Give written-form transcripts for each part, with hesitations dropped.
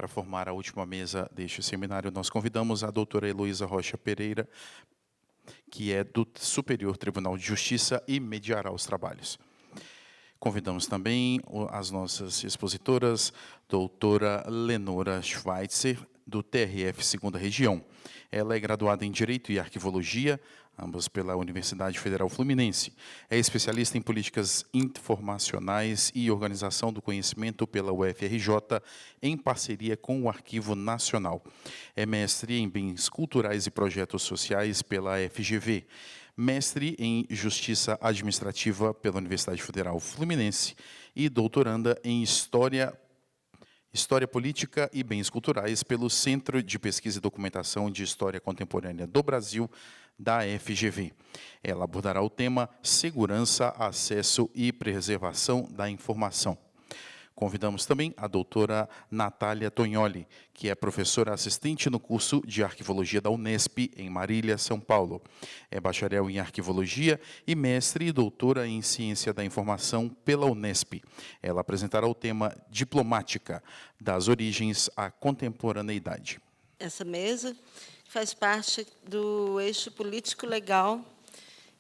para formar a última mesa deste seminário, nós convidamos a doutora Heloísa Rocha Pereira, que é do Superior Tribunal de Justiça e mediará os trabalhos. Convidamos também as nossas expositoras, doutora Lenora Schweitzer, do TRF Segunda Região. Ela é graduada em Direito e Arquivologia, ambas pela Universidade Federal Fluminense. É especialista em políticas informacionais e organização do conhecimento pela UFRJ, em parceria com o Arquivo Nacional. É mestre em Bens Culturais e Projetos Sociais pela FGV. Mestre em Justiça Administrativa pela Universidade Federal Fluminense e doutoranda em História Política e Bens Culturais pelo Centro de Pesquisa e Documentação de História Contemporânea do Brasil, da FGV. Ela abordará o tema Segurança, Acesso e Preservação da Informação. Convidamos também a doutora Natália Tognoli, que é professora assistente no curso de Arquivologia da Unesp, em Marília, São Paulo. É bacharel em Arquivologia e mestre e doutora em Ciência da Informação pela Unesp. Ela apresentará o tema Diplomática, das origens à contemporaneidade. Essa mesa faz parte do eixo político-legal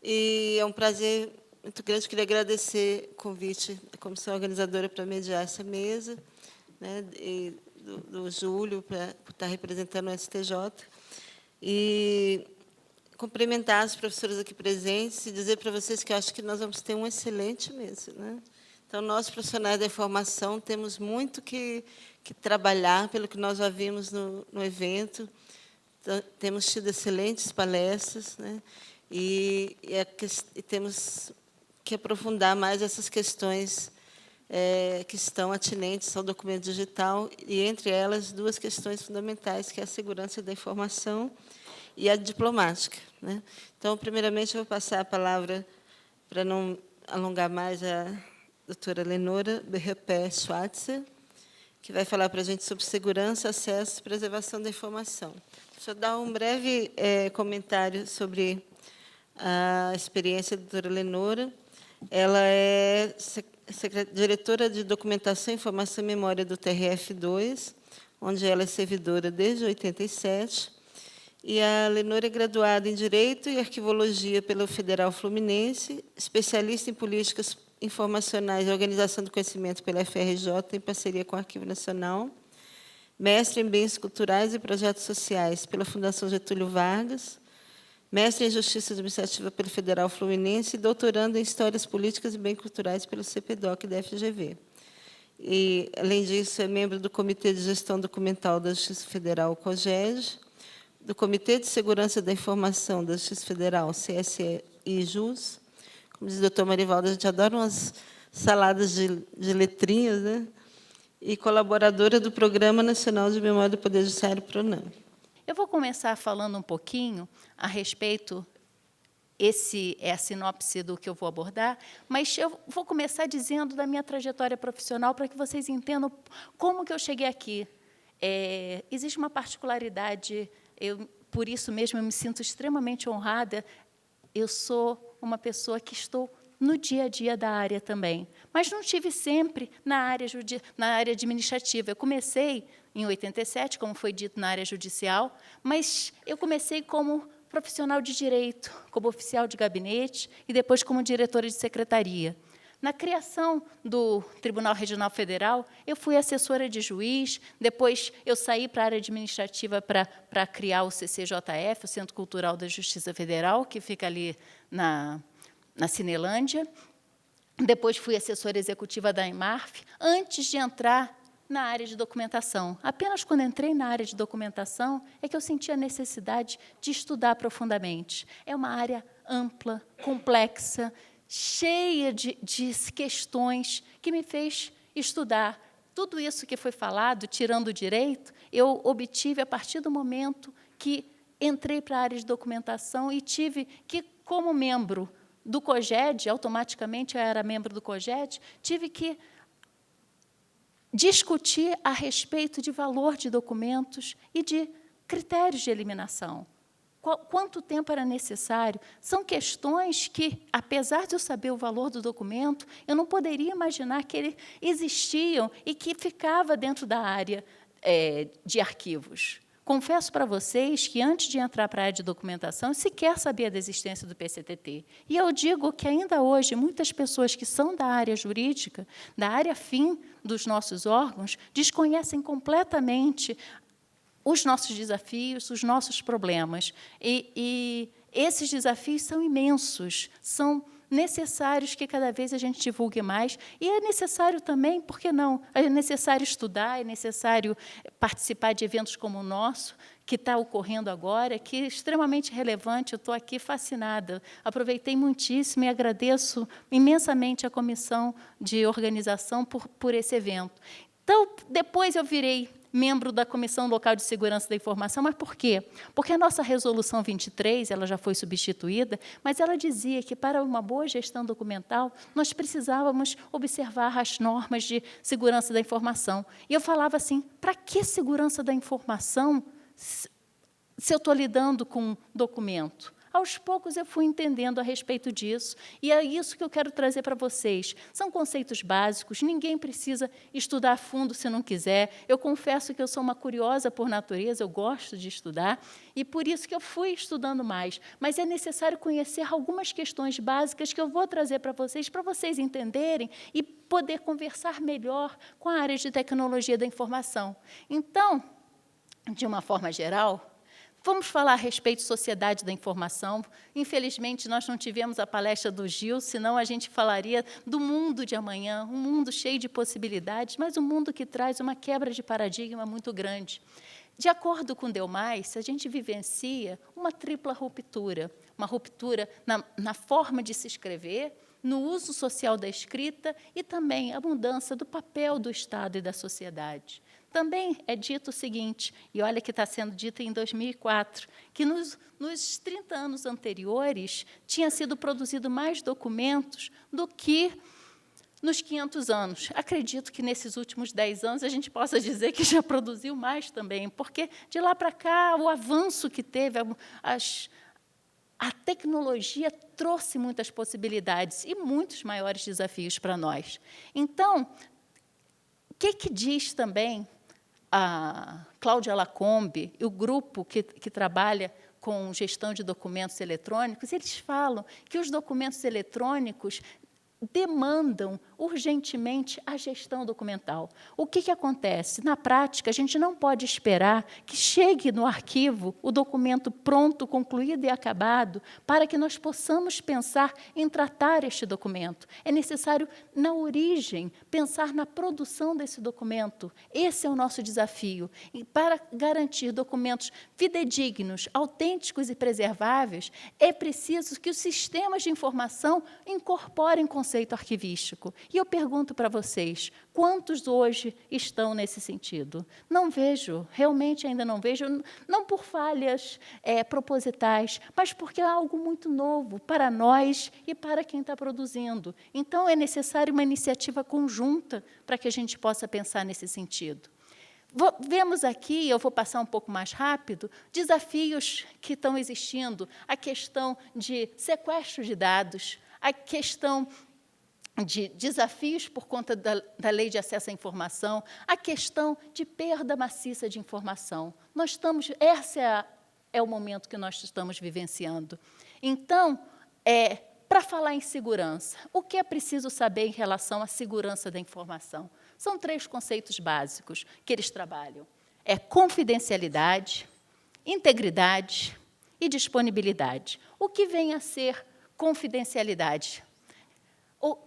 e é um prazer muito grande. Queria agradecer o convite da comissão organizadora para mediar essa mesa, né, e do Júlio, por estar representando o STJ, e cumprimentar as professoras aqui presentes e dizer para vocês que eu acho que nós vamos ter um excelente mês, né? Então, nós, profissionais da informação, temos muito que trabalhar, pelo que nós já vimos no evento. Então, temos tido excelentes palestras, né? E temos que aprofundar mais essas questões que estão atinentes ao documento digital, e, entre elas, duas questões fundamentais, que é a segurança da informação e a diplomática, né? Então, primeiramente, eu vou passar a palavra, para não alongar mais, a doutora Lenora Schweitzer, que vai falar para a gente sobre segurança, acesso e preservação da informação. Deixa eu dar um breve comentário sobre a experiência da doutora Lenora. Ela é diretora de Documentação, Informação e Memória do TRF2, onde ela é servidora desde 87. E a Lenora é graduada em Direito e Arquivologia pela Federal Fluminense, especialista em políticas informacionais e organização do conhecimento pela FRJ, em parceria com o Arquivo Nacional, mestre em Bens Culturais e Projetos Sociais pela Fundação Getúlio Vargas, mestre em Justiça Administrativa pela Federal Fluminense e doutorando em Histórias Políticas e Bens Culturais pelo CPDOC da FGV. E, além disso, é membro do Comitê de Gestão Documental da Justiça Federal, COGED, do Comitê de Segurança da Informação da Justiça Federal, CSI-JUS. Como diz o doutor Marivaldo, a gente adora umas saladas de letrinhas, né? E colaboradora do Programa Nacional de Memória do Poder Judiciário, PRONAM. Eu vou começar falando um pouquinho a respeito, esse é a sinopse do que eu vou abordar, mas eu vou começar dizendo da minha trajetória profissional para que vocês entendam como que eu cheguei aqui. Existe uma particularidade, por isso mesmo eu me sinto extremamente honrada. Eu sou uma pessoa que estou no dia a dia da área também, mas não estive sempre na área administrativa. Eu comecei em 87, como foi dito, na área judicial, mas eu comecei como profissional de direito, como oficial de gabinete e depois como diretora de secretaria. Na criação do Tribunal Regional Federal, eu fui assessora de juiz, depois eu saí para a área administrativa para criar o CCJF, o Centro Cultural da Justiça Federal, que fica ali na Cinelândia. Depois fui assessora executiva da Imarf, antes de entrar na área de documentação. Apenas quando entrei na área de documentação é que eu senti a necessidade de estudar profundamente. É uma área ampla, complexa, cheia de questões, que me fez estudar. Tudo isso que foi falado, tirando o direito, eu obtive a partir do momento que entrei para a área de documentação e tive que, como membro do COGED, automaticamente eu era membro do COGED, tive que discutir a respeito de valor de documentos e de critérios de eliminação. Quanto tempo era necessário? São questões que, apesar de eu saber o valor do documento, eu não poderia imaginar que eles existiam e que ficava dentro da área de arquivos. Confesso para vocês que, antes de entrar para a área de documentação, eu sequer sabia da existência do PCTT. E eu digo que, ainda hoje, muitas pessoas que são da área jurídica, da área fim dos nossos órgãos, desconhecem completamente os nossos desafios, os nossos problemas. E esses desafios são imensos, são necessários que cada vez a gente divulgue mais, e é necessário também, por que não? É necessário estudar, é necessário participar de eventos como o nosso, que está ocorrendo agora, que é extremamente relevante. Eu estou aqui fascinada, aproveitei muitíssimo e agradeço imensamente a comissão de organização por esse evento. Então, depois eu virei membro da Comissão Local de Segurança da Informação. Mas por quê? Porque a nossa Resolução 23, ela já foi substituída, mas ela dizia que, para uma boa gestão documental, nós precisávamos observar as normas de segurança da informação. E eu falava assim, para que segurança da informação se eu estou lidando com um documento? Aos poucos, eu fui entendendo a respeito disso, e é isso que eu quero trazer para vocês. São conceitos básicos, ninguém precisa estudar a fundo se não quiser. Eu confesso que eu sou uma curiosa por natureza, eu gosto de estudar, e por isso que eu fui estudando mais. Mas é necessário conhecer algumas questões básicas que eu vou trazer para vocês entenderem e poder conversar melhor com a área de tecnologia da informação. Então, de uma forma geral, vamos falar a respeito de sociedade da informação. Infelizmente, nós não tivemos a palestra do Gil, senão a gente falaria do mundo de amanhã, um mundo cheio de possibilidades, mas um mundo que traz uma quebra de paradigma muito grande. De acordo com Delmais, a gente vivencia uma tripla ruptura. Uma ruptura na forma de se escrever, no uso social da escrita e também a mudança do papel do Estado e da sociedade. Também é dito o seguinte, e olha que está sendo dito em 2004, que nos 30 anos anteriores tinha sido produzido mais documentos do que nos 500 anos. Acredito que, nesses últimos 10 anos, a gente possa dizer que já produziu mais também, porque, de lá para cá, o avanço que teve, a tecnologia trouxe muitas possibilidades e muitos maiores desafios para nós. Então, o que diz também a Cláudia Lacombe e o grupo que trabalha com gestão de documentos eletrônicos? Eles falam que os documentos eletrônicos demandam urgentemente a gestão documental. O que acontece? Na prática, a gente não pode esperar que chegue no arquivo o documento pronto, concluído e acabado, para que nós possamos pensar em tratar este documento. É necessário, na origem, pensar na produção desse documento. Esse é o nosso desafio. E, para garantir documentos fidedignos, autênticos e preserváveis, é preciso que os sistemas de informação incorporem conceito arquivístico. E eu pergunto para vocês, quantos hoje estão nesse sentido? Não vejo, realmente ainda não vejo, não por falhas propositais, mas porque é algo muito novo para nós e para quem está produzindo. Então, é necessário uma iniciativa conjunta para que a gente possa pensar nesse sentido. Vemos aqui, eu vou passar um pouco mais rápido, desafios que estão existindo, a questão de sequestro de dados, a questão de desafios por conta da Lei de Acesso à Informação, a questão de perda maciça de informação. Esse é o momento que nós estamos vivenciando. Então, para falar em segurança, o que é preciso saber em relação à segurança da informação? São 3 conceitos básicos que eles trabalham. É confidencialidade, integridade e disponibilidade. O que vem a ser confidencialidade?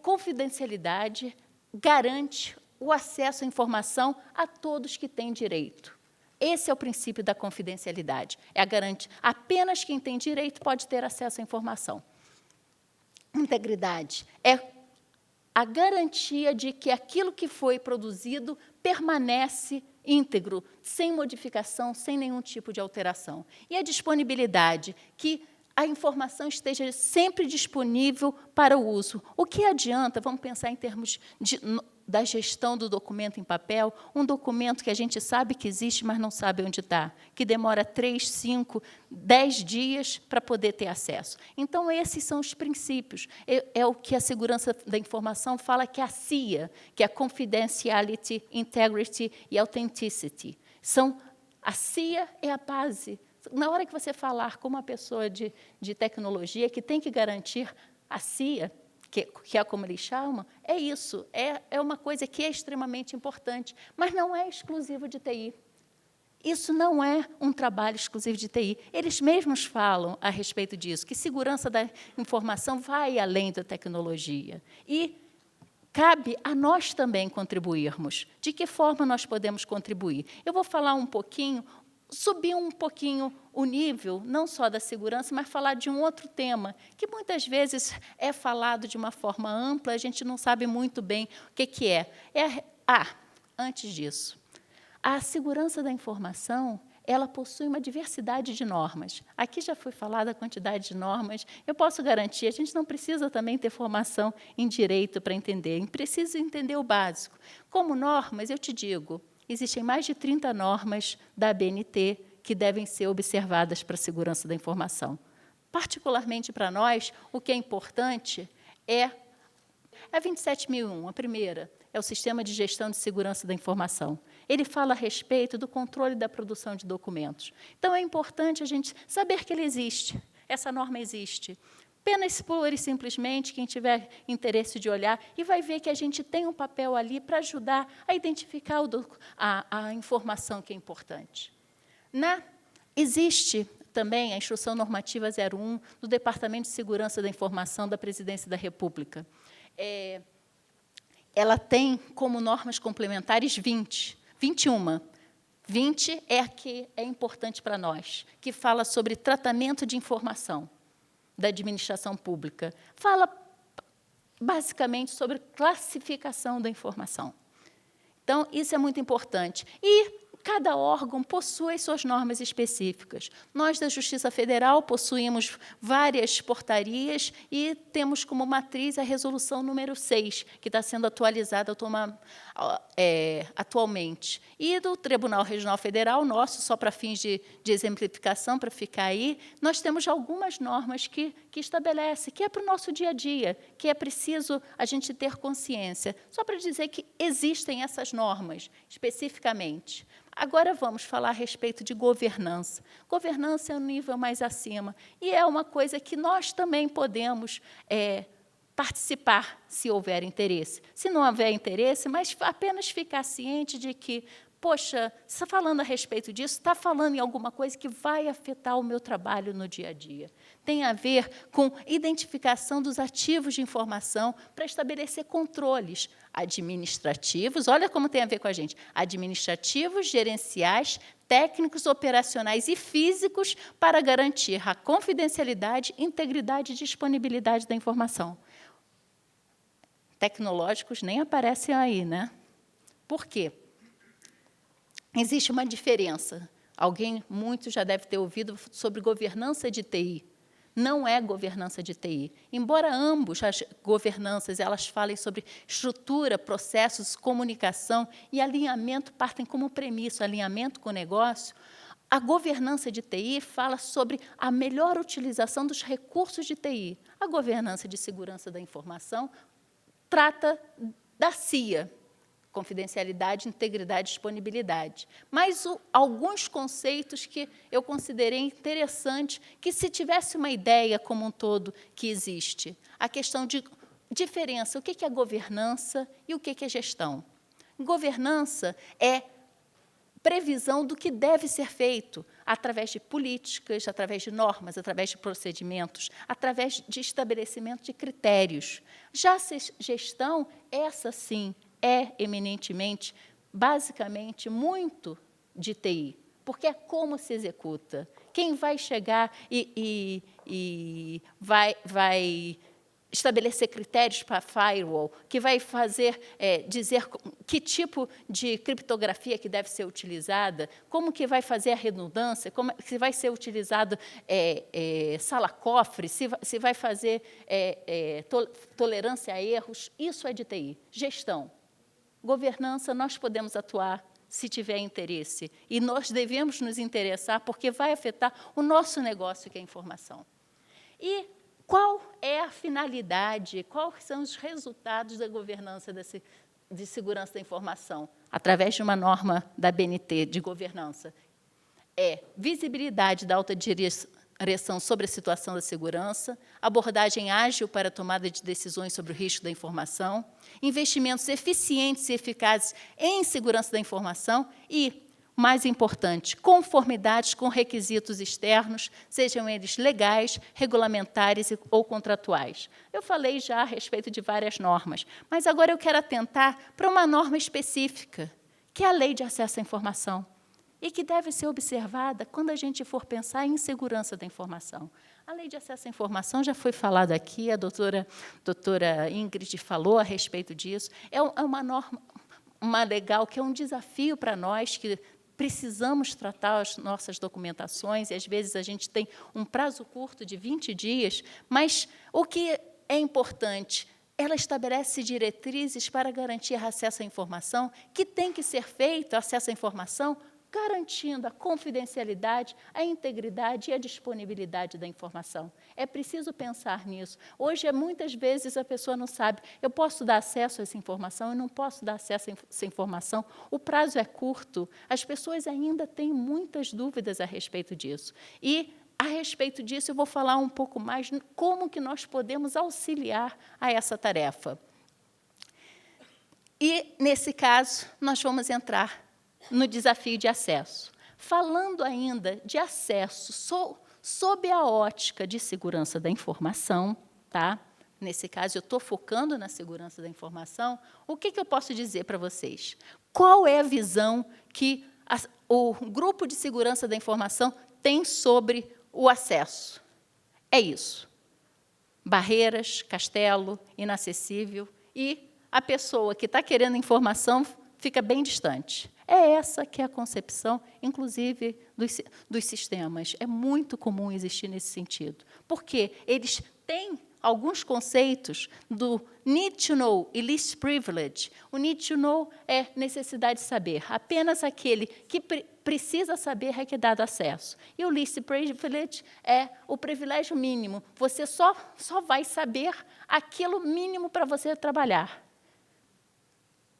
Confidencialidade garante o acesso à informação a todos que têm direito. Esse é o princípio da confidencialidade. Apenas quem tem direito pode ter acesso à informação. Integridade é a garantia de que aquilo que foi produzido permanece íntegro, sem modificação, sem nenhum tipo de alteração. E a disponibilidade, que a informação esteja sempre disponível para o uso. O que adianta, vamos pensar em termos da gestão do documento em papel, um documento que a gente sabe que existe, mas não sabe onde está, que demora 3, 5, 10 dias para poder ter acesso. Então, esses são os princípios. É o que a segurança da informação fala que é a CIA, que é a Confidentiality, Integrity e Authenticity. A CIA é a base. Na hora que você falar com uma pessoa de tecnologia que tem que garantir a CIA, que é como eles chamam, é isso, é uma coisa que é extremamente importante, mas não é exclusivo de TI. Isso não é um trabalho exclusivo de TI. Eles mesmos falam a respeito disso, que segurança da informação vai além da tecnologia. E cabe a nós também contribuirmos. De que forma nós podemos contribuir? Eu vou falar um pouquinho, subir um pouquinho o nível, não só da segurança, mas falar de um outro tema, que muitas vezes é falado de uma forma ampla, a gente não sabe muito bem o que é. Antes disso, a segurança da informação, ela possui uma diversidade de normas. Aqui já foi falada a quantidade de normas. Eu posso garantir, a gente não precisa também ter formação em direito para entender, precisa entender o básico. Como normas, eu te digo, existem mais de 30 normas da ABNT que devem ser observadas para a segurança da informação. Particularmente para nós, o que é importante é a 27001, a primeira, é o Sistema de Gestão de Segurança da Informação. Ele fala a respeito do controle da produção de documentos. Então, é importante a gente saber que ele existe, essa norma existe. Apenas, pura e simplesmente, quem tiver interesse de olhar, e vai ver que a gente tem um papel ali para ajudar a identificar a informação que é importante. Existe também a Instrução Normativa 01 do Departamento de Segurança da Informação da Presidência da República. Ela tem como normas complementares 21. 20 é a que é importante para nós, que fala sobre tratamento de informação da administração pública. Fala, basicamente, sobre classificação da informação. Então, isso é muito importante. E cada órgão possui as suas normas específicas. Nós, da Justiça Federal, possuímos várias portarias e temos como matriz a resolução número 6, que está sendo atualizada atualmente. E do Tribunal Regional Federal, nosso, só para fins de exemplificação, para ficar aí, nós temos algumas normas que estabelecem, que é para o nosso dia a dia, que é preciso a gente ter consciência. Só para dizer que existem essas normas, especificamente. Agora, vamos falar a respeito de governança. Governança é um nível mais acima, e é uma coisa que nós também podemos participar, se houver interesse. Se não houver interesse, mas apenas ficar ciente de que, poxa, você está falando a respeito disso, está falando em alguma coisa que vai afetar o meu trabalho no dia a dia. Tem a ver com identificação dos ativos de informação para estabelecer controles administrativos, olha como tem a ver com a gente, administrativos, gerenciais, técnicos, operacionais e físicos para garantir a confidencialidade, integridade e disponibilidade da informação. Tecnológicos nem aparecem aí, né? Por quê? Existe uma diferença. Muitos já deve ter ouvido sobre governança de TI. Não é governança de TI. Embora ambos as governanças elas falem sobre estrutura, processos, comunicação e alinhamento partem como premissa, alinhamento com o negócio, a governança de TI fala sobre a melhor utilização dos recursos de TI. A governança de segurança da informação trata da CIA, confidencialidade, integridade e disponibilidade. Mas alguns conceitos que eu considerei interessante, que se tivesse uma ideia como um todo que existe, a questão de diferença, o que é governança e o que é gestão. Governança é previsão do que deve ser feito através de políticas, através de normas, através de procedimentos, através de estabelecimento de critérios. Já a gestão, essa sim, é eminentemente, basicamente, muito de TI, porque é como se executa. Quem vai chegar e vai estabelecer critérios para firewall, que vai dizer que tipo de criptografia que deve ser utilizada, como que vai fazer a redundância, como que vai ser utilizado sala-cofre, se vai fazer tolerância a erros, isso é de TI. Gestão. Governança, nós podemos atuar se tiver interesse, e nós devemos nos interessar, porque vai afetar o nosso negócio, que é a informação. E qual é a finalidade, quais são os resultados da governança de segurança da informação, através de uma norma da BNT de governança, é visibilidade da alta direção sobre a situação da segurança, abordagem ágil para a tomada de decisões sobre o risco da informação, investimentos eficientes e eficazes em segurança da informação e, mais importante, conformidade com requisitos externos, sejam eles legais, regulamentares ou contratuais. Eu falei já a respeito de várias normas, mas agora eu quero atentar para uma norma específica, que é a Lei de Acesso à Informação, e que deve ser observada quando a gente for pensar em segurança da informação. A Lei de Acesso à Informação já foi falado aqui, a doutora Ingrid falou a respeito disso. É uma norma, uma legal, que é um desafio para nós, que precisamos tratar as nossas documentações, e, às vezes, a gente tem um prazo curto de 20 dias, mas o que é importante, ela estabelece diretrizes para garantir acesso à informação, que tem que ser feito, acesso à informação, garantindo a confidencialidade, a integridade e a disponibilidade da informação. É preciso pensar nisso. Hoje, muitas vezes, a pessoa não sabe, eu posso dar acesso a essa informação, eu não posso dar acesso a essa informação, o prazo é curto, as pessoas ainda têm muitas dúvidas a respeito disso. E, a respeito disso, eu vou falar um pouco mais como que nós podemos auxiliar a essa tarefa. E, nesse caso, nós vamos entrar no desafio de acesso. Falando ainda de acesso sob a ótica de segurança da informação, tá? Nesse caso, eu estou focando na segurança da informação, o que eu posso dizer para vocês? Qual é a visão que o grupo de segurança da informação tem sobre o acesso? É isso. Barreiras, castelo, inacessível, e a pessoa que está querendo informação fica bem distante. É essa que é a concepção, inclusive, dos sistemas. É muito comum existir nesse sentido, porque eles têm alguns conceitos do need to know e least privilege. O need to know é necessidade de saber. Apenas aquele que precisa saber é que é dado acesso. E o least privilege é o privilégio mínimo. Você só vai saber aquilo mínimo para você trabalhar.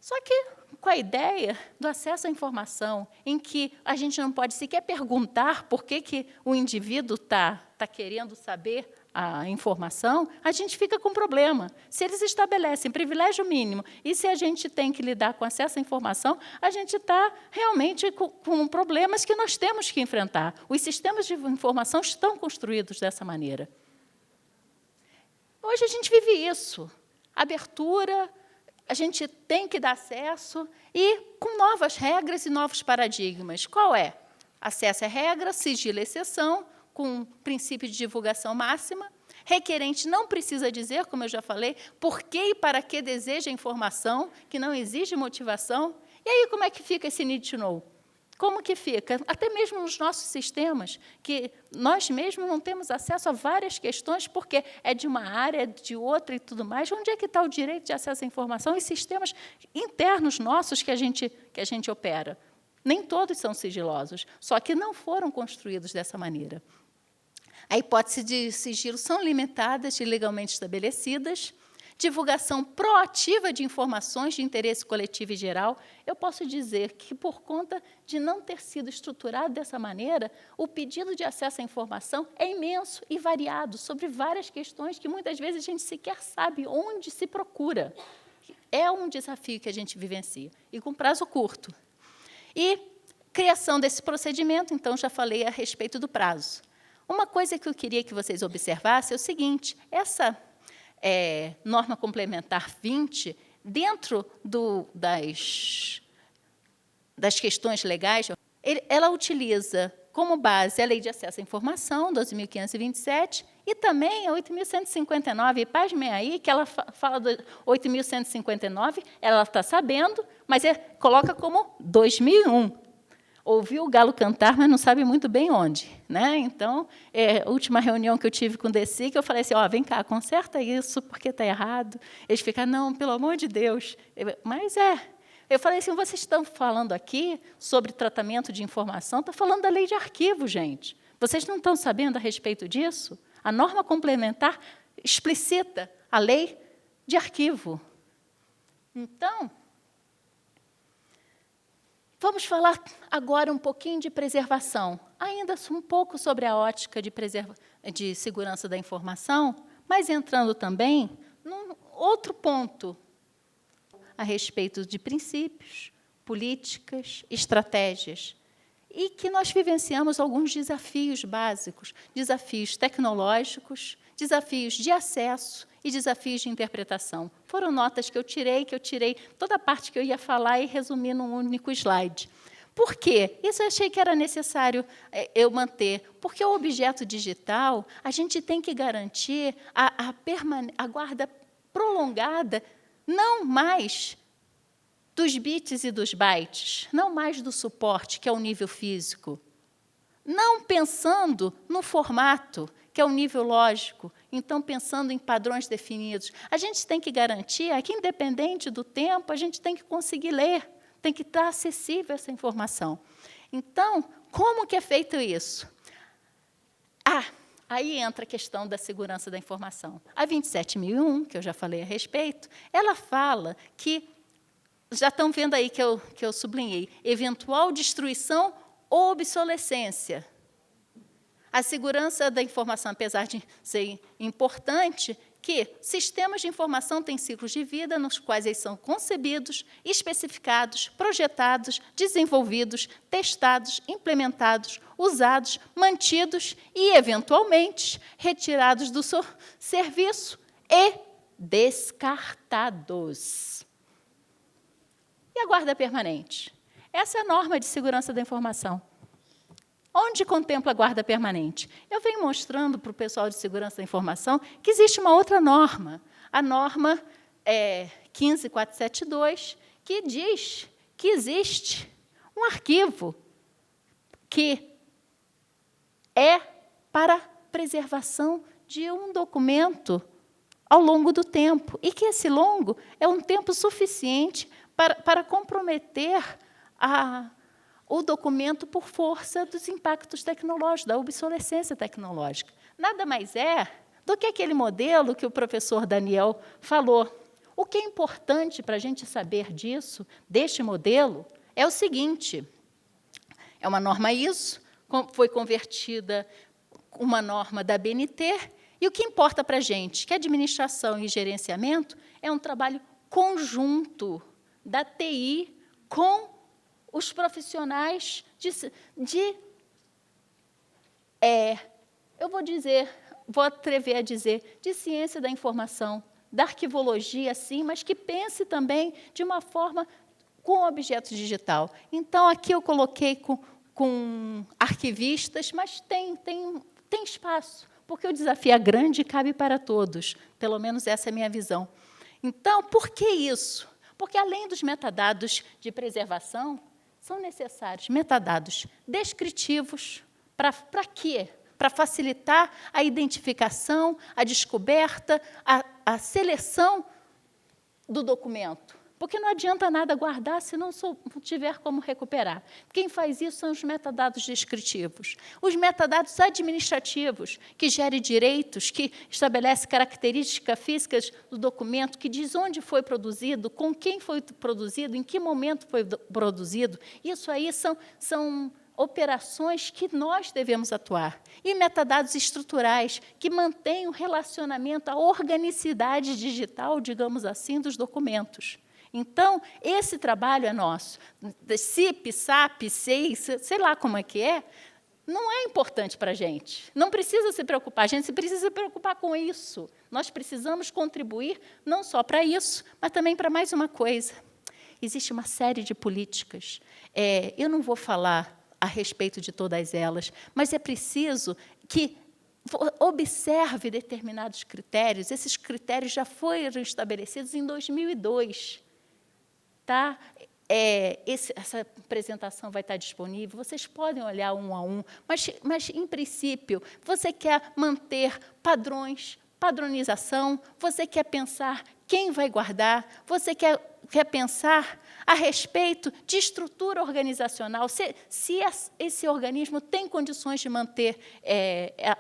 Só que, com a ideia do acesso à informação, em que a gente não pode sequer perguntar por que o indivíduo está querendo saber a informação, a gente fica com problema. Se eles estabelecem privilégio mínimo e se a gente tem que lidar com acesso à informação, a gente está realmente com problemas que nós temos que enfrentar. Os sistemas de informação estão construídos dessa maneira. Hoje a gente vive isso. Abertura, a gente tem que dar acesso, e com novas regras e novos paradigmas. Qual é? Acesso é regra, sigilo é exceção, com princípio de divulgação máxima. Requerente não precisa dizer, como eu já falei, por que e para que deseja a informação, que não exige motivação. E aí, como é que fica esse need to know? Como que fica? Até mesmo nos nossos sistemas, que nós mesmos não temos acesso a várias questões, porque é de uma área, é de outra e tudo mais. Onde é que está o direito de acesso à informação? E sistemas internos nossos que a gente opera. Nem todos são sigilosos, só que não foram construídos dessa maneira. A hipótese de sigilo são limitadas e legalmente estabelecidas. Divulgação proativa de informações de interesse coletivo e geral. Eu posso dizer que, por conta de não ter sido estruturado dessa maneira, o pedido de acesso à informação é imenso e variado sobre várias questões que, muitas vezes, a gente sequer sabe onde se procura. É um desafio que a gente vivencia, e com prazo curto. E criação desse procedimento, então, já falei a respeito do prazo. Uma coisa que eu queria que vocês observassem é o seguinte: essa norma complementar 20, dentro das questões legais, ela utiliza como base a Lei de Acesso à Informação, 12.527, e também a 8.159. E pasmem aí que ela fala do 8.159, ela está sabendo, mas coloca como 2001. Ouviu o galo cantar, mas não sabe muito bem onde, né? Então, a última reunião que eu tive com o DECI, que eu falei assim, vem cá, conserta isso, porque está errado. Eles ficaram, não, pelo amor de Deus. Mas eu falei assim, vocês estão falando aqui sobre tratamento de informação, está falando da lei de arquivo, gente. Vocês não estão sabendo a respeito disso? A norma complementar explicita a lei de arquivo. Então, Vamos falar agora um pouquinho de preservação, ainda um pouco sobre a ótica de segurança da informação, mas entrando também num outro ponto, a respeito de princípios, políticas, estratégias, e que nós vivenciamos alguns desafios básicos, desafios tecnológicos, desafios de acesso e desafios de interpretação. Foram notas que eu tirei toda a parte que eu ia falar e resumi num único slide. Por quê? Isso eu achei que era necessário eu manter, porque o objeto digital, a gente tem que garantir a guarda prolongada, não mais dos bits e dos bytes, não mais do suporte, que é o nível físico, não pensando no formato, que é o nível lógico, então pensando em padrões definidos. A gente tem que garantir que, independente do tempo, a gente tem que conseguir ler, tem que estar acessível essa informação. Então, como que é feito isso? Aí entra a questão da segurança da informação. A 27001, que eu já falei a respeito, ela fala que, já estão vendo aí que eu sublinhei, eventual destruição ou obsolescência. A segurança da informação, apesar de ser importante, que sistemas de informação têm ciclos de vida nos quais eles são concebidos, especificados, projetados, desenvolvidos, testados, implementados, usados, mantidos e, eventualmente, retirados do serviço e descartados. E a guarda permanente? Essa é a norma de segurança da informação. Onde contempla a guarda permanente? Eu venho mostrando para o pessoal de segurança da informação que existe uma outra norma, a norma 15472, que diz que existe um arquivo que é para preservação de um documento ao longo do tempo, e que esse longo é um tempo suficiente para comprometer o documento por força dos impactos tecnológicos, da obsolescência tecnológica. Nada mais é do que aquele modelo que o professor Daniel falou. O que é importante para a gente saber disso, deste modelo, é o seguinte: é uma norma ISO, foi convertida uma norma da BNT, e o que importa para a gente, que administração e gerenciamento é um trabalho conjunto da TI com os profissionais vou atrever a dizer, de ciência da informação, da arquivologia, sim, mas que pense também de uma forma com objeto digital. Então, aqui eu coloquei com arquivistas, mas tem espaço, porque o desafio é grande e cabe para todos, pelo menos essa é a minha visão. Então, por que isso? Porque, além dos metadados de preservação, são necessários metadados descritivos. Para quê? Para facilitar a identificação, a descoberta, a seleção do documento. Porque não adianta nada guardar se não tiver como recuperar. Quem faz isso são os metadados descritivos. Os metadados administrativos, que gerem direitos, que estabelecem características físicas do documento, que diz onde foi produzido, com quem foi produzido, em que momento foi produzido. Isso aí são operações que nós devemos atuar. E metadados estruturais, que mantêm o relacionamento, a organicidade digital, digamos assim, dos documentos. Então, esse trabalho é nosso. CIP, SAP, SEI, sei lá como é que é, não é importante para a gente. Não precisa se preocupar, a gente precisa se preocupar com isso. Nós precisamos contribuir não só para isso, mas também para mais uma coisa. Existe uma série de políticas. Eu não vou falar a respeito de todas elas, mas é preciso que observe determinados critérios. Esses critérios já foram estabelecidos em 2002. Tá? Essa apresentação vai estar disponível, vocês podem olhar um a um, mas, em princípio, você quer manter padrões, padronização, você quer pensar quem vai guardar, você quer pensar a respeito de estrutura organizacional, se esse organismo tem condições de manter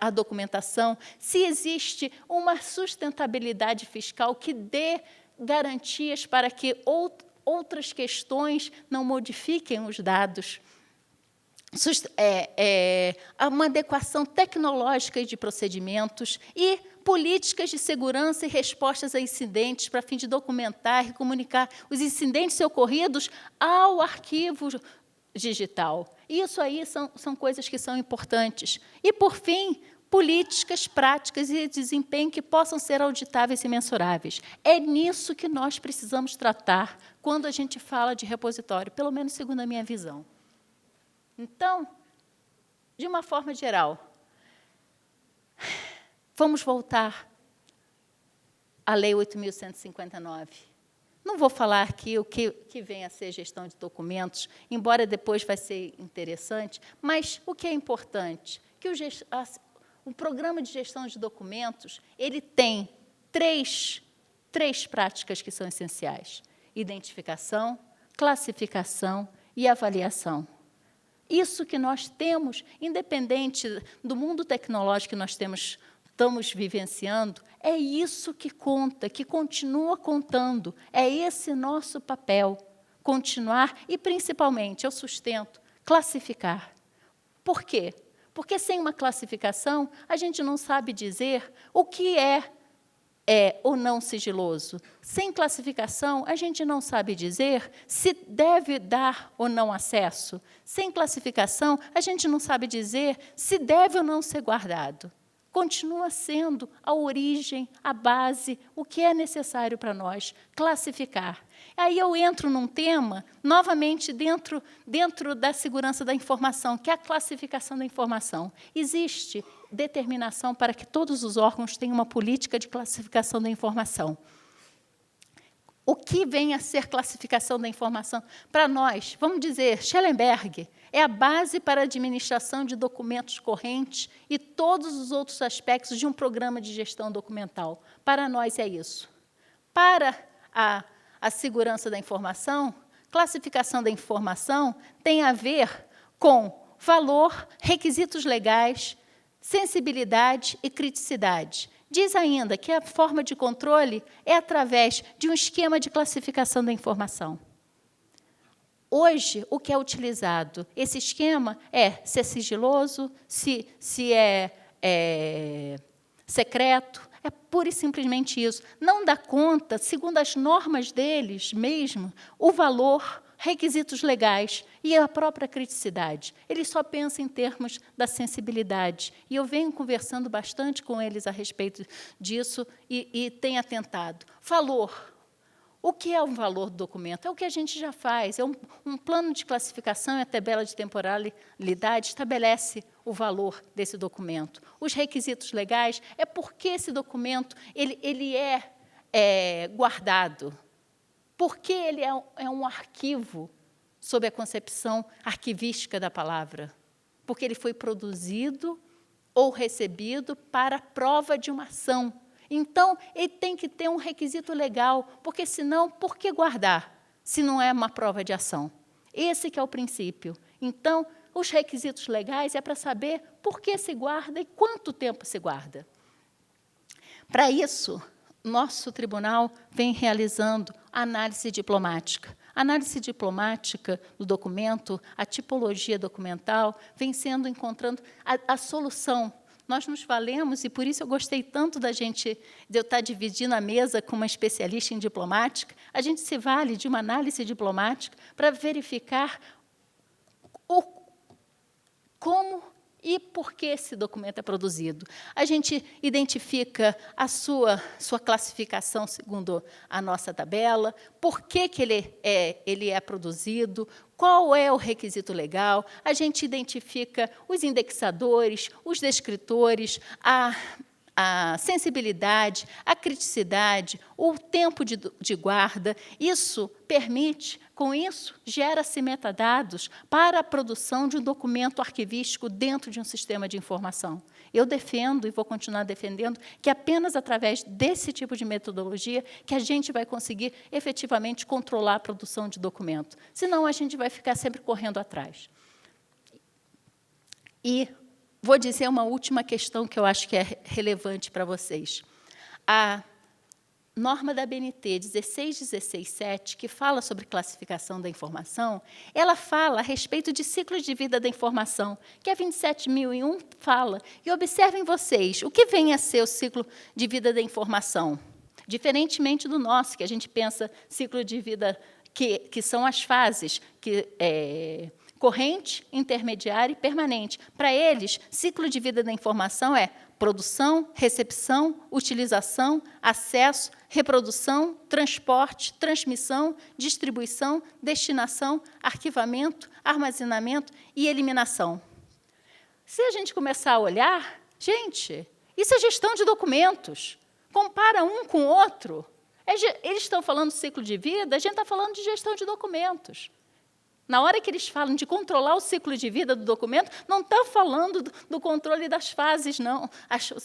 a documentação, se existe uma sustentabilidade fiscal que dê garantias para que outras questões não modifiquem os dados. Uma adequação tecnológica e de procedimentos e políticas de segurança e respostas a incidentes para fim de documentar e comunicar os incidentes ocorridos ao arquivo digital. Isso aí são coisas que são importantes. E, por fim, políticas, práticas e desempenho que possam ser auditáveis e mensuráveis. É nisso que nós precisamos tratar quando a gente fala de repositório, pelo menos segundo a minha visão. Então, de uma forma geral, vamos voltar à Lei 8.159. Não vou falar aqui o que vem a ser gestão de documentos, embora depois vai ser interessante, mas o que é importante? Que o programa de gestão de documentos ele tem três práticas que são essenciais: identificação, classificação e avaliação. Isso que nós temos, independente do mundo tecnológico que nós estamos vivenciando, é isso que conta, que continua contando. É esse nosso papel, continuar e, principalmente, eu sustento, classificar. Por quê? Porque, sem uma classificação, a gente não sabe dizer o que é ou não sigiloso. Sem classificação, a gente não sabe dizer se deve dar ou não acesso. Sem classificação, a gente não sabe dizer se deve ou não ser guardado. Continua sendo a origem, a base, o que é necessário para nós, classificar. Aí eu entro num tema, novamente, dentro da segurança da informação, que é a classificação da informação. Existe determinação para que todos os órgãos tenham uma política de classificação da informação. O que vem a ser classificação da informação? Para nós, vamos dizer, Schellenberg é a base para a administração de documentos correntes e todos os outros aspectos de um programa de gestão documental. Para nós é isso. Para a segurança da informação, classificação da informação tem a ver com valor, requisitos legais, sensibilidade e criticidade. Diz ainda que a forma de controle é através de um esquema de classificação da informação. Hoje, o que é utilizado? Esse esquema se é sigiloso, se é secreto, é pura e simplesmente isso. Não dá conta, segundo as normas deles mesmo, o valor, requisitos legais e a própria criticidade. Eles só pensam em termos da sensibilidade. E eu venho conversando bastante com eles a respeito disso e tenho atentado. Valor. O que é um valor do documento? É o que a gente já faz. É um plano de classificação e a tabela de temporalidade estabelece o valor desse documento. Os requisitos legais é porque esse documento ele é guardado. Porque ele é um arquivo sob a concepção arquivística da palavra. Porque ele foi produzido ou recebido para prova de uma ação. Então, ele tem que ter um requisito legal, porque, senão, por que guardar, se não é uma prova de ação? Esse que é o princípio. Então, os requisitos legais é para saber por que se guarda e quanto tempo se guarda. Para isso, nosso tribunal vem realizando análise diplomática. A análise diplomática do documento, a tipologia documental, vem sendo encontrando a solução. Nós nos valemos, e por isso eu gostei tanto de eu estar dividindo a mesa com uma especialista em diplomática, a gente se vale de uma análise diplomática para verificar como e por que esse documento é produzido. A gente identifica a sua classificação segundo a nossa tabela, por que ele é produzido, qual é o requisito legal, a gente identifica os indexadores, os descritores, a sensibilidade, a criticidade, o tempo de guarda. Isso permite, com isso, gera-se metadados para a produção de um documento arquivístico dentro de um sistema de informação. Eu defendo, e vou continuar defendendo, que apenas através desse tipo de metodologia que a gente vai conseguir efetivamente controlar a produção de documento. Senão, a gente vai ficar sempre correndo atrás. E vou dizer uma última questão que eu acho que é relevante para vocês. norma da ABNT 16167, que fala sobre classificação da informação, ela fala a respeito de ciclo de vida da informação, que a 27001 fala. E observem vocês, o que vem a ser o ciclo de vida da informação? Diferentemente do nosso, que a gente pensa ciclo de vida, que são as fases, corrente, intermediária e permanente. Para eles, ciclo de vida da informação é produção, recepção, utilização, acesso, reprodução, transporte, transmissão, distribuição, destinação, arquivamento, armazenamento e eliminação. Se a gente começar a olhar, gente, isso é gestão de documentos. Compara um com o outro. Eles estão falando de ciclo de vida, a gente está falando de gestão de documentos. Na hora que eles falam de controlar o ciclo de vida do documento, não estão falando do controle das fases, não.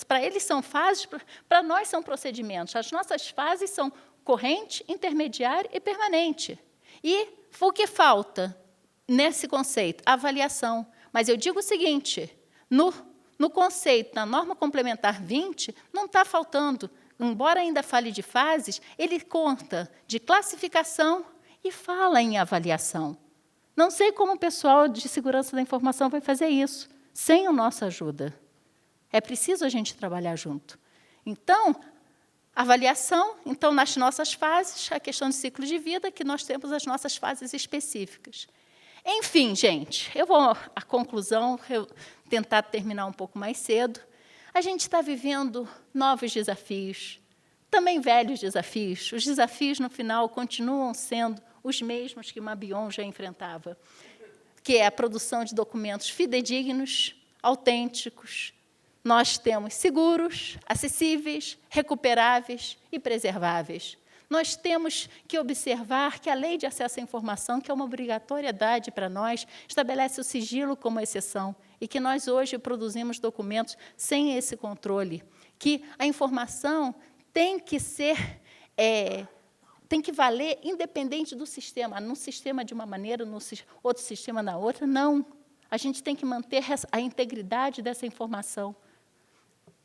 Para eles são fases, para nós são procedimentos. As nossas fases são corrente, intermediária e permanente. E o que falta nesse conceito? Avaliação. Mas eu digo o seguinte, no conceito, na norma complementar 20, não está faltando. Embora ainda fale de fases, ele conta de classificação e fala em avaliação. Não sei como o pessoal de segurança da informação vai fazer isso, sem a nossa ajuda. É preciso a gente trabalhar junto. Então, avaliação, então, nas nossas fases, a questão de ciclo de vida, que nós temos as nossas fases específicas. Enfim, gente, eu vou à conclusão, tentar terminar um pouco mais cedo. A gente está vivendo novos desafios, também velhos desafios. Os desafios, no final, continuam sendo os mesmos que Mabion já enfrentava, que é a produção de documentos fidedignos, autênticos. Nós temos seguros, acessíveis, recuperáveis e preserváveis. Nós temos que observar que a Lei de Acesso à Informação, que é uma obrigatoriedade para nós, estabelece o sigilo como exceção e que nós hoje produzimos documentos sem esse controle, que a informação tem que ser... tem que valer independente do sistema. Num sistema de uma maneira, no outro sistema na outra, não. A gente tem que manter a integridade dessa informação.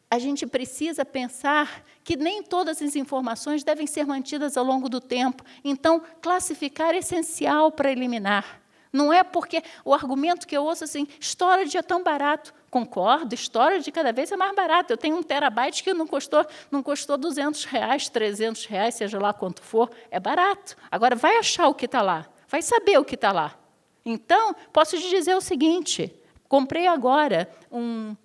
A gente precisa pensar que nem todas as informações devem ser mantidas ao longo do tempo. Então, classificar é essencial para eliminar. Não é porque o argumento que eu ouço assim, storage é tão barato. Concordo, storage cada vez é mais barato. Eu tenho 1 terabyte que não custou R$200, R$300, seja lá quanto for, é barato. Agora, vai achar o que está lá, vai saber o que está lá. Então, posso te dizer o seguinte, comprei agora um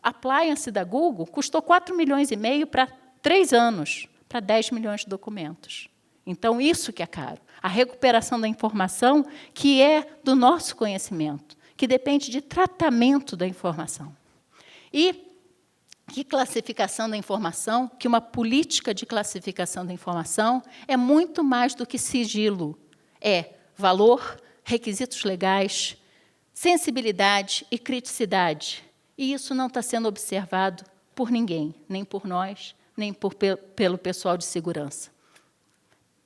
appliance da Google, custou 4,5 milhões para 3 anos, para 10 milhões de documentos. Então, isso que é caro. A recuperação da informação, que é do nosso conhecimento, que depende de tratamento da informação. E que classificação da informação, que uma política de classificação da informação é muito mais do que sigilo. É valor, requisitos legais, sensibilidade e criticidade. E isso não está sendo observado por ninguém, nem por nós, nem pelo pessoal de segurança.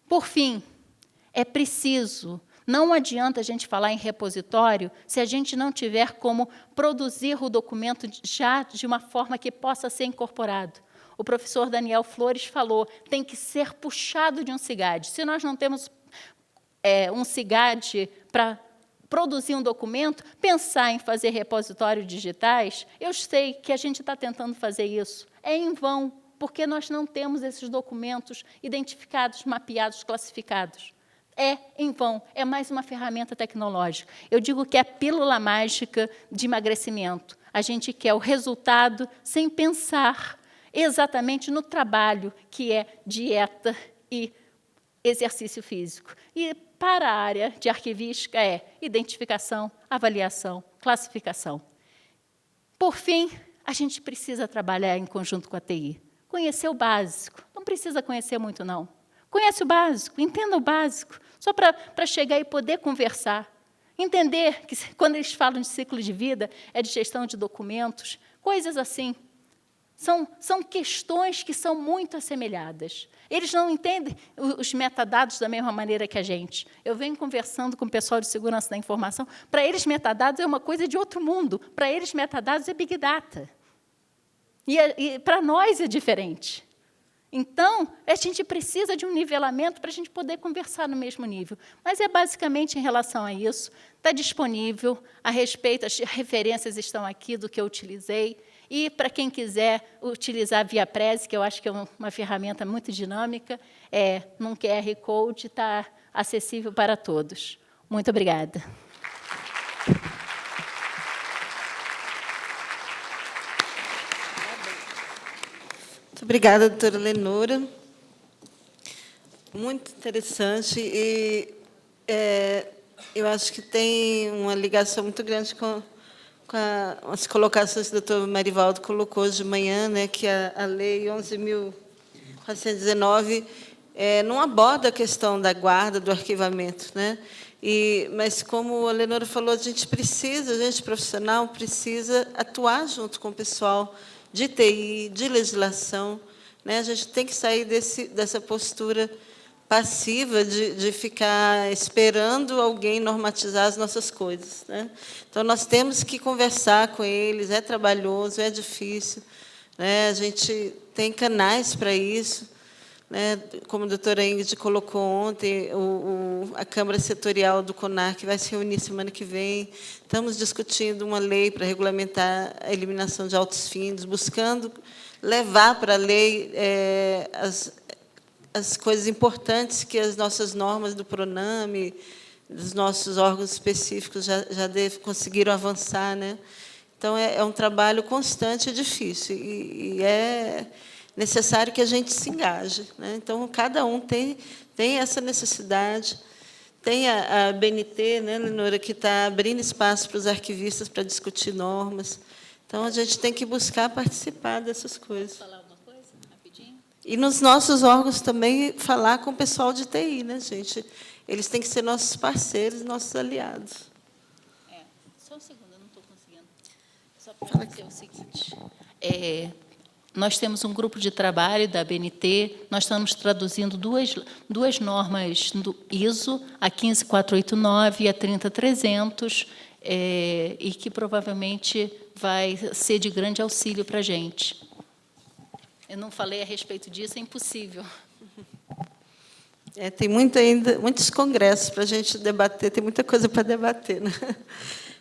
Por fim, é preciso, não adianta a gente falar em repositório se a gente não tiver como produzir o documento já de uma forma que possa ser incorporado. O professor Daniel Flores falou, tem que ser puxado de um CIGAD. Se nós não temos um CIGAD para produzir um documento, pensar em fazer repositórios digitais, eu sei que a gente está tentando fazer isso. É em vão, porque nós não temos esses documentos identificados, mapeados, classificados. É em vão, é mais uma ferramenta tecnológica. Eu digo que é a pílula mágica de emagrecimento. A gente quer o resultado sem pensar exatamente no trabalho, que é dieta e exercício físico. E para a área de arquivística é identificação, avaliação, classificação. Por fim, a gente precisa trabalhar em conjunto com a TI. Conhecer o básico. Não precisa conhecer muito, não. Conhece o básico, entenda o básico, só para chegar e poder conversar. Entender que, quando eles falam de ciclo de vida, é de gestão de documentos, coisas assim. São questões que são muito assemelhadas. Eles não entendem os metadados da mesma maneira que a gente. Eu venho conversando com o pessoal de segurança da informação, para eles metadados é uma coisa de outro mundo, para eles metadados é Big Data. E para nós é diferente. Então, a gente precisa de um nivelamento para a gente poder conversar no mesmo nível. Mas é basicamente em relação a isso. Está disponível, a respeito, as referências estão aqui do que eu utilizei. E, para quem quiser utilizar via Prezi, que eu acho que é uma ferramenta muito dinâmica, num QR Code, está acessível para todos. Muito obrigada. Muito obrigada, doutora Lenora. Muito interessante. E eu acho que tem uma ligação muito grande com as colocações que o doutor Marivaldo colocou hoje de manhã, né, que a Lei 11.419 não aborda a questão da guarda, do arquivamento, né? Mas, como a Lenora falou, a gente profissional, precisa atuar junto com o pessoal de TI, de legislação, né? A gente tem que sair dessa postura passiva de ficar esperando alguém normatizar as nossas coisas, né? Então, nós temos que conversar com eles, é trabalhoso, é difícil, né? A gente tem canais para isso, né? Como a doutora Ingrid colocou ontem, a Câmara Setorial do CONAR, que vai se reunir semana que vem, estamos discutindo uma lei para regulamentar a eliminação de altos findos, buscando levar para a lei as coisas importantes que as nossas normas do PRONAME, dos nossos órgãos específicos já conseguiram avançar, né? Então, é um trabalho constante e difícil, e é necessário que a gente se engaje, né? Então, cada um tem essa necessidade. Tem a BNT, né, Lenora, que está abrindo espaço para os arquivistas para discutir normas. Então, a gente tem que buscar participar dessas coisas. Posso falar uma coisa, rapidinho? E nos nossos órgãos também falar com o pessoal de TI, né, gente? Eles têm que ser nossos parceiros, nossos aliados. Só um segundo, eu não estou conseguindo. Só para dizer o seguinte. Nós temos um grupo de trabalho da BNT, nós estamos traduzindo duas normas do ISO, a 15489 e a 30300, e que provavelmente vai ser de grande auxílio para a gente. Eu não falei a respeito disso, é impossível. Tem muitos congressos para a gente debater, tem muita coisa para debater, né?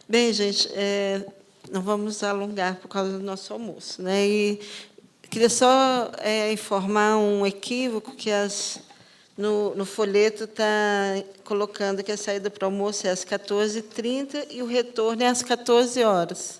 Bem, gente, não vamos nos alongar por causa do nosso almoço, né? E queria só informar um equívoco que no folheto está colocando que a saída para o almoço é às 14h30 e o retorno é às 14 horas.